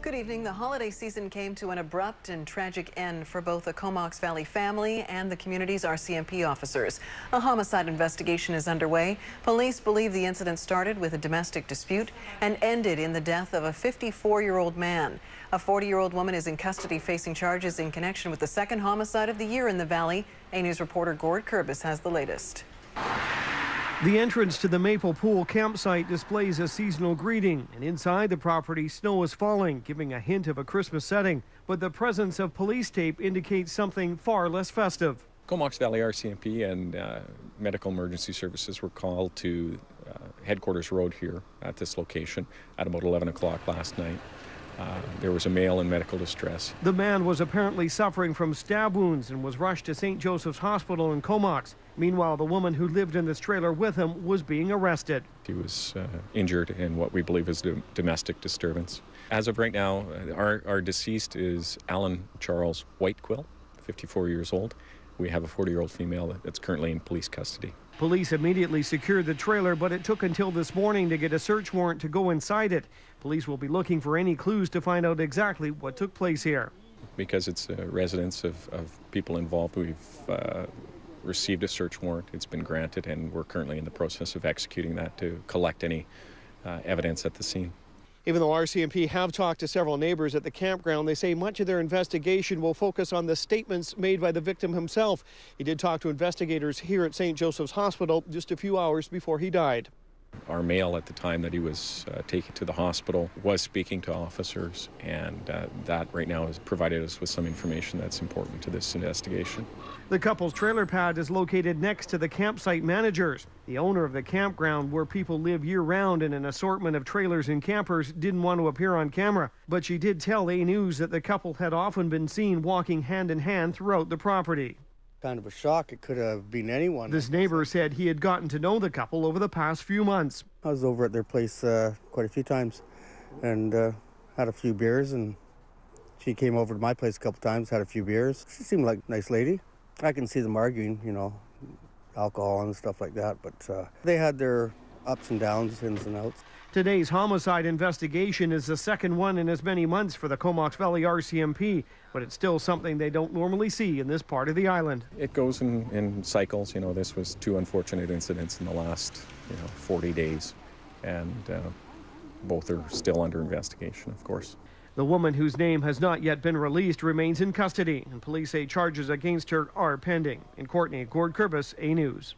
Good evening. The holiday season came to an abrupt and tragic end for both the Comox Valley family and the community's RCMP officers. A homicide investigation is underway. Police believe the incident started with a domestic dispute and ended in the death of a 54-year-old man. A 40-year-old woman is in custody facing charges in connection with the second homicide of the year in the valley. A News reporter Gord Kurbis has the latest. The entrance to the Maple Pool campsite displays a seasonal greeting, and inside the property, snow is falling, giving a hint of a Christmas setting. But the presence of police tape indicates something far less festive. Comox Valley RCMP and medical emergency services were called to Headquarters Road here at this location at about 11 o'clock last night. There was a male in medical distress. The man was apparently suffering from stab wounds and was rushed to St. Joseph's Hospital in Comox. Meanwhile, the woman who lived in this trailer with him was being arrested. He was injured in what we believe is domestic disturbance. As of right now, our deceased is Alan Charles Whitequill, 54 years old. We have a 40-year-old female that's currently in police custody. Police immediately secured the trailer, but it took until this morning to get a search warrant to go inside it. Police will be looking for any clues to find out exactly what took place here. Because it's a residence of people involved, we've received a search warrant. It's been granted, and we're currently in the process of executing that to collect any evidence at the scene. Even though RCMP have talked to several neighbors at the campground, they say much of their investigation will focus on the statements made by the victim himself. He did talk to investigators here at St. Joseph's Hospital just a few hours before he died. Our male at the time that he was taken to the hospital was speaking to officers, and that right now has provided us with some information that's important to this investigation. The couple's trailer pad is located next to the campsite managers. The owner of the campground, where people live year-round in an assortment of trailers and campers, didn't want to appear on camera, but she did tell A News that the couple had often been seen walking hand-in-hand throughout the property. Kind of a shock. It could have been anyone. This neighbor said he had gotten to know the couple over the past few months. I was over at their place quite a few times and had a few beers, and she came over to my place a couple times, had a few beers. She seemed like a nice lady. I can see them arguing, you know, alcohol and stuff like that, but they had their ups and downs, ins and outs. Today's homicide investigation is the second one in as many months for the Comox Valley RCMP, but it's still something they don't normally see in this part of the island. It goes in cycles. You know, this was two unfortunate incidents in the last 40 days, and both are still under investigation, of course. The woman, whose name has not yet been released, remains in custody, and police say charges against her are pending. In Courtenay, Gord Kurbis, A News.